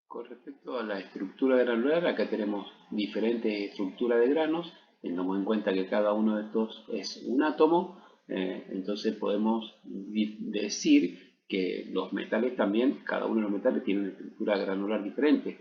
Con respecto a la estructura granular, acá tenemos diferentes estructuras de granos. Tengamos en cuenta que cada uno de estos es un átomo, entonces podemos decir que los metales también, cada uno de los metales tiene una estructura granular diferente.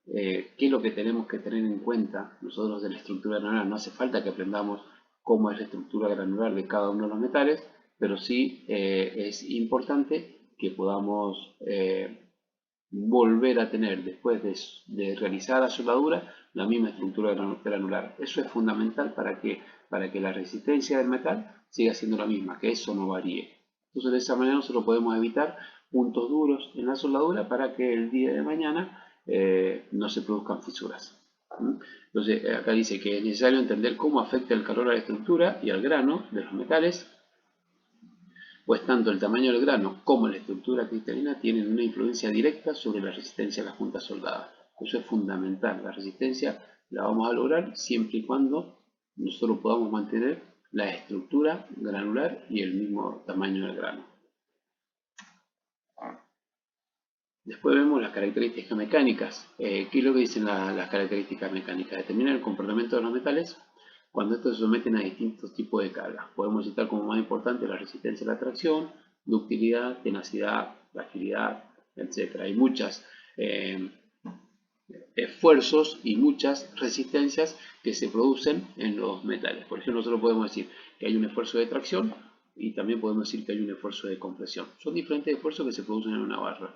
¿Qué es lo que tenemos que tener en cuenta nosotros de la estructura granular? No hace falta que aprendamos cómo es la estructura granular de cada uno de los metales, pero sí es importante que podamos volver a tener, después de realizar la soldadura, la misma estructura granular. Eso es fundamental para que la resistencia del metal siga siendo la misma, que eso no varíe. Entonces, de esa manera nosotros podemos evitar puntos duros en la soldadura para que el día de mañana no se produzcan fisuras. Entonces, acá dice que es necesario entender cómo afecta el calor a la estructura y al grano de los metales, pues tanto el tamaño del grano como la estructura cristalina tienen una influencia directa sobre la resistencia a las juntas soldadas. Eso es fundamental. La resistencia la vamos a lograr siempre y cuando nosotros podamos mantener la estructura granular y el mismo tamaño del grano. Después vemos las características mecánicas. ¿Qué es lo que dicen las características mecánicas? Determinan el comportamiento de los metales cuando estos se someten a distintos tipos de cargas. Podemos citar como más importante la resistencia a la tracción, ductilidad, tenacidad, fragilidad, etc. Hay muchos esfuerzos y muchas resistencias que se producen en los metales. Por ejemplo, nosotros podemos decir que hay un esfuerzo de tracción y también podemos decir que hay un esfuerzo de compresión. Son diferentes esfuerzos que se producen en una barra.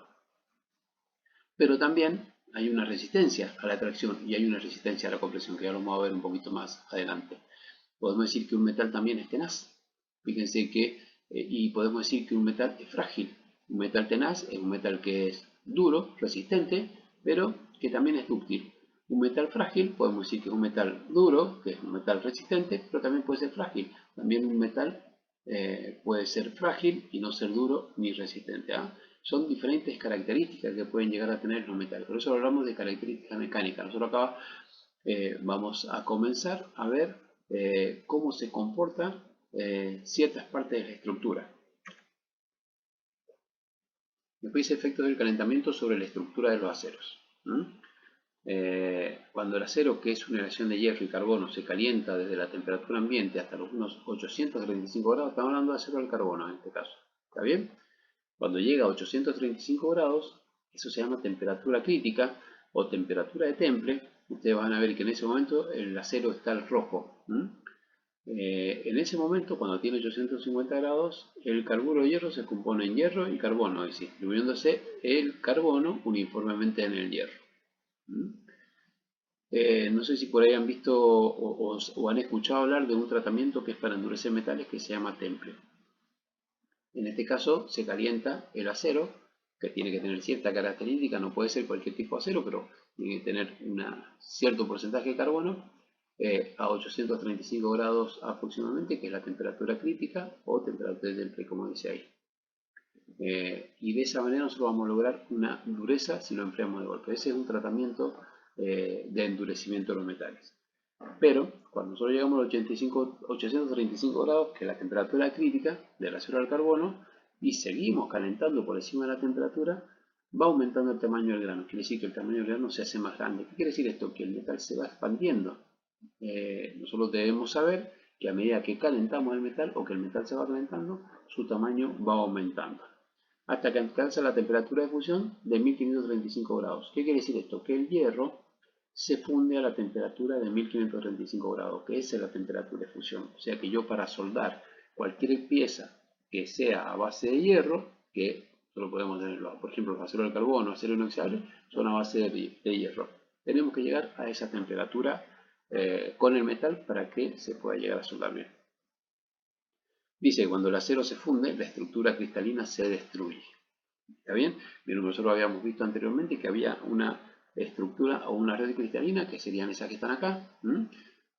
Pero también hay una resistencia a la tracción y hay una resistencia a la compresión, que ya lo vamos a ver un poquito más adelante. Podemos decir que un metal también es tenaz. Fíjense que, y podemos decir que un metal es frágil. Un metal tenaz es un metal que es duro, resistente, pero que también es dúctil. Un metal frágil, podemos decir que es un metal duro, que es un metal resistente, pero también puede ser frágil. También un metal puede ser frágil y no ser duro ni resistente. Son diferentes características que pueden llegar a tener los metales. Por eso hablamos de características mecánicas. Nosotros acá vamos a comenzar a ver cómo se comportan ciertas partes de la estructura. Después dice efectos del calentamiento sobre la estructura de los aceros. Cuando el acero, que es una aleación de hierro y carbono, se calienta desde la temperatura ambiente hasta los unos 835 grados, estamos hablando de acero al carbono en este caso. ¿Está bien? Cuando llega a 835 grados, eso se llama temperatura crítica o temperatura de Temple. Ustedes van a ver que en ese momento el acero está al rojo. En ese momento, cuando tiene 850 grados, el carburo de hierro se compone en hierro y carbono, y distribuyéndose el carbono uniformemente en el hierro. No sé si por ahí han visto o han escuchado hablar de un tratamiento que es para endurecer metales que se llama temple. En este caso se calienta el acero, que tiene que tener cierta característica, no puede ser cualquier tipo de acero, pero tiene que tener un cierto porcentaje de carbono, a 835 grados aproximadamente, que es la temperatura crítica o temperatura de Temple, como dice ahí. Y de esa manera nosotros vamos a lograr una dureza si lo empleamos de golpe. Ese es un tratamiento de endurecimiento de los metales. Pero cuando nosotros llegamos a los 835 grados, que es la temperatura crítica del acero al carbono, y seguimos calentando por encima de la temperatura, va aumentando el tamaño del grano. Quiere decir que el tamaño del grano se hace más grande. ¿Qué quiere decir esto? Que el metal se va expandiendo. Nosotros debemos saber que a medida que calentamos el metal o que el metal se va calentando, su tamaño va aumentando hasta que alcanza la temperatura de fusión de 1535 grados. ¿Qué quiere decir esto? Que el hierro se funde a la temperatura de 1535 grados, que esa es la temperatura de fusión. O sea que yo para soldar cualquier pieza que sea a base de hierro, que solo podemos tenerlo, por ejemplo, acero de carbono, acero inoxidable, son a base de hierro. Tenemos que llegar a esa temperatura con el metal para que se pueda llegar a soldar bien. Dice que cuando el acero se funde, la estructura cristalina se destruye. ¿Está bien? Bien, nosotros habíamos visto anteriormente que había una estructura o una red cristalina, que serían esas que están acá.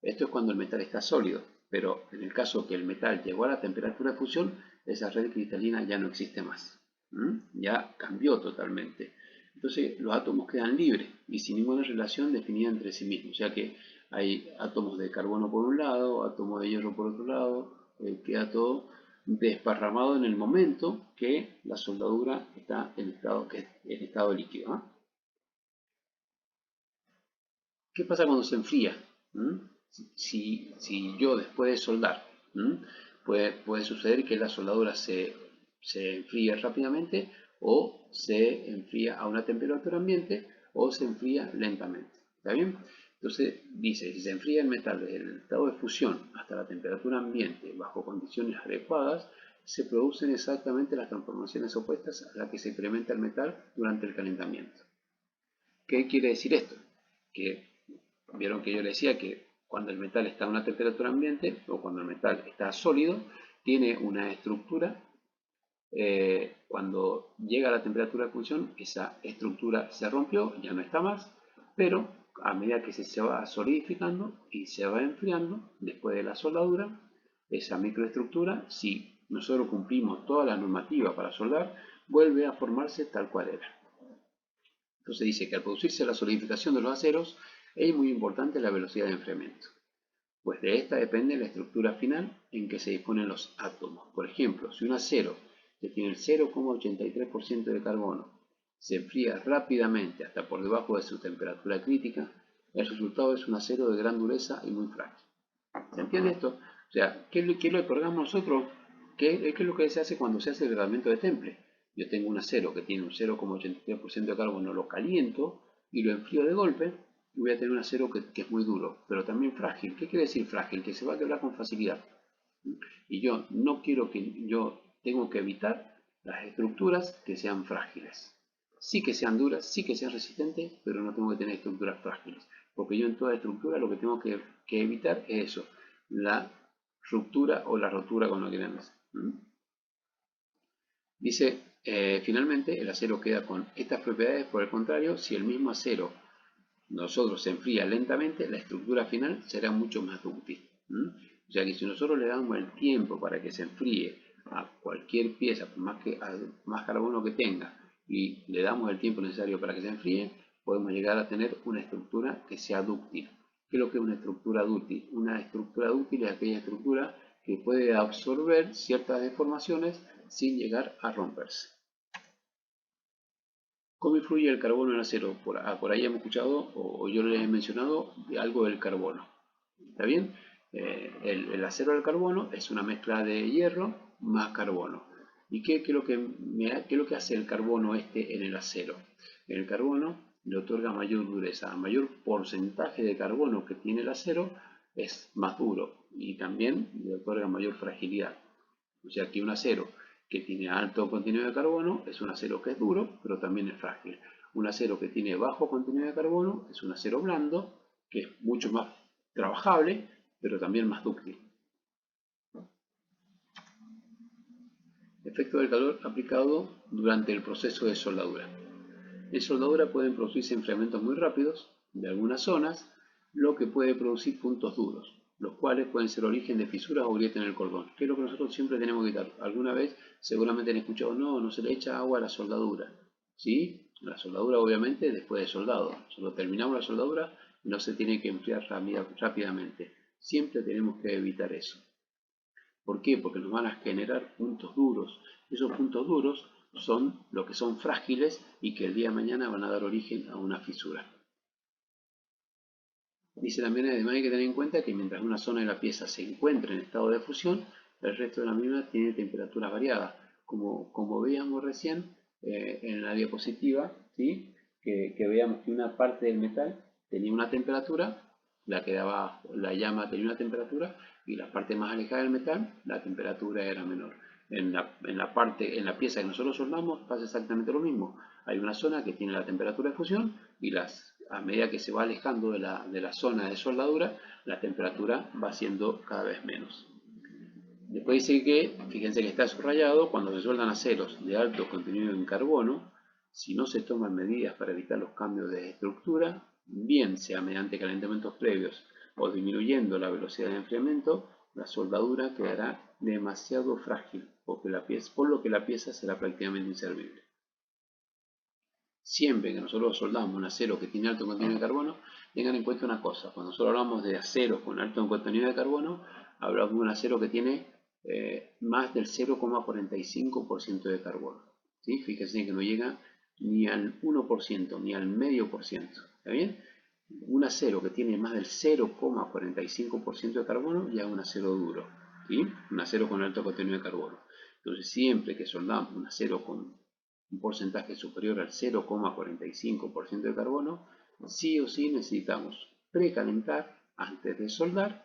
Esto es cuando el metal está sólido, pero en el caso que el metal llegó a la temperatura de fusión, esa red cristalina ya no existe más. Ya cambió totalmente. Entonces los átomos quedan libres y sin ninguna relación definida entre sí mismos. O sea que hay átomos de carbono por un lado, átomos de hierro por otro lado, queda todo desparramado en el momento que la soldadura está en estado líquido. ¿Qué pasa cuando se enfría? ¿Mm? Si yo después de soldar, puede suceder que la soldadura se enfríe rápidamente o se enfría a una temperatura ambiente o se enfría lentamente. ¿Está bien? Entonces dice, si se enfría el metal desde el estado de fusión hasta la temperatura ambiente bajo condiciones adecuadas, se producen exactamente las transformaciones opuestas a las que se experimenta el metal durante el calentamiento. ¿Qué quiere decir esto? Que vieron que yo le decía que cuando el metal está a una temperatura ambiente o cuando el metal está sólido, tiene una estructura. Cuando llega a la temperatura de fusión, esa estructura se rompió, ya no está más, pero a medida que se va solidificando y se va enfriando, después de la soldadura, esa microestructura, si nosotros cumplimos toda la normativa para soldar, vuelve a formarse tal cual era. Entonces dice que al producirse la solidificación de los aceros, es muy importante la velocidad de enfriamiento, pues de esta depende la estructura final en que se disponen los átomos. Por ejemplo, si un acero que tiene el 0,83% de carbono se enfría rápidamente hasta por debajo de su temperatura crítica, el resultado es un acero de gran dureza y muy frágil. ¿Se entiende esto? O sea, ¿qué es lo que otorgamos nosotros? ¿Qué es lo que se hace cuando se hace el tratamiento de temple? Yo tengo un acero que tiene un 0,83% de carbono, lo caliento y lo enfrío de golpe y voy a tener un acero que es muy duro, pero también frágil. ¿Qué quiere decir frágil? Que se va a quebrar con facilidad. Y yo no quiero yo tengo que evitar las estructuras que sean frágiles. Sí que sean duras, sí que sean resistentes, pero no tengo que tener estructuras frágiles. Porque yo en toda estructura lo que tengo que evitar es eso, la ruptura o la rotura con lo que queremos. Dice, finalmente el acero queda con estas propiedades, por el contrario, si el mismo acero nosotros se enfría lentamente, la estructura final será mucho más dúctil. O sea que si nosotros le damos el tiempo para que se enfríe a cualquier pieza, por más carbono que tenga, y le damos el tiempo necesario para que se enfríe, podemos llegar a tener una estructura que sea dúctil. ¿Qué es lo que es una estructura dúctil? Una estructura dúctil es aquella estructura que puede absorber ciertas deformaciones sin llegar a romperse. ¿Cómo influye el carbono en el acero? Por ahí hemos escuchado, o yo les he mencionado, algo del carbono. ¿Está bien? El acero del carbono es una mezcla de hierro más carbono. ¿Y qué es lo que hace el carbono en el acero? El carbono le otorga mayor dureza. A mayor porcentaje de carbono que tiene el acero es más duro y también le otorga mayor fragilidad. O sea que un acero que tiene alto contenido de carbono es un acero que es duro, pero también es frágil. Un acero que tiene bajo contenido de carbono es un acero blando, que es mucho más trabajable, pero también más dúctil. Efecto del calor aplicado durante el proceso de soldadura. En soldadura pueden producirse enfriamientos muy rápidos de algunas zonas, lo que puede producir puntos duros, los cuales pueden ser origen de fisuras o grietas en el cordón, que es lo que nosotros siempre tenemos que evitar. Alguna vez seguramente han escuchado, no se le echa agua a la soldadura. ¿Sí? La soldadura obviamente después de soldado. Cuando terminamos la soldadura no se tiene que enfriar rápidamente. Siempre tenemos que evitar eso. ¿Por qué? Porque nos van a generar puntos duros. Esos puntos duros son lo que son frágiles y que el día de mañana van a dar origen a una fisura. Dice también, además hay que tener en cuenta que mientras una zona de la pieza se encuentra en estado de fusión, el resto de la misma tiene temperaturas variadas. Como veíamos recién en la diapositiva, ¿sí? que veíamos que una parte del metal tenía una temperatura, la llama tenía una temperatura, y la parte más alejada del metal, la temperatura era menor. En la pieza que nosotros soldamos pasa exactamente lo mismo. Hay una zona que tiene la temperatura de fusión y a medida que se va alejando de la zona de soldadura, la temperatura va siendo cada vez menos. Después dice que, fíjense que está subrayado, cuando se sueldan aceros de alto contenido en carbono, si no se toman medidas para evitar los cambios de estructura, bien sea mediante calentamientos previos o disminuyendo la velocidad de enfriamiento, la soldadura quedará demasiado frágil, por lo que la pieza será prácticamente inservible. Siempre que nosotros soldamos un acero que tiene alto contenido de carbono, tengan en cuenta una cosa, cuando nosotros hablamos de acero con alto contenido de carbono, hablamos de un acero que tiene más del 0,45% de carbono. ¿Sí? Fíjense que no llega ni al 1%, ni al medio por ciento. ¿Está bien? Un acero que tiene más del 0,45% de carbono ya es un acero duro, ¿sí? Un acero con alto contenido de carbono. Entonces, siempre que soldamos un acero con un porcentaje superior al 0,45% de carbono, sí o sí necesitamos precalentar antes de soldar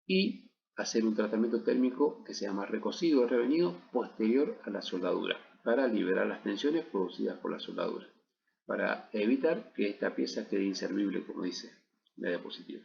y hacer un tratamiento térmico que se llama recocido o revenido posterior a la soldadura para liberar las tensiones producidas por la soldadura, para evitar que esta pieza quede inservible, como dice la diapositiva.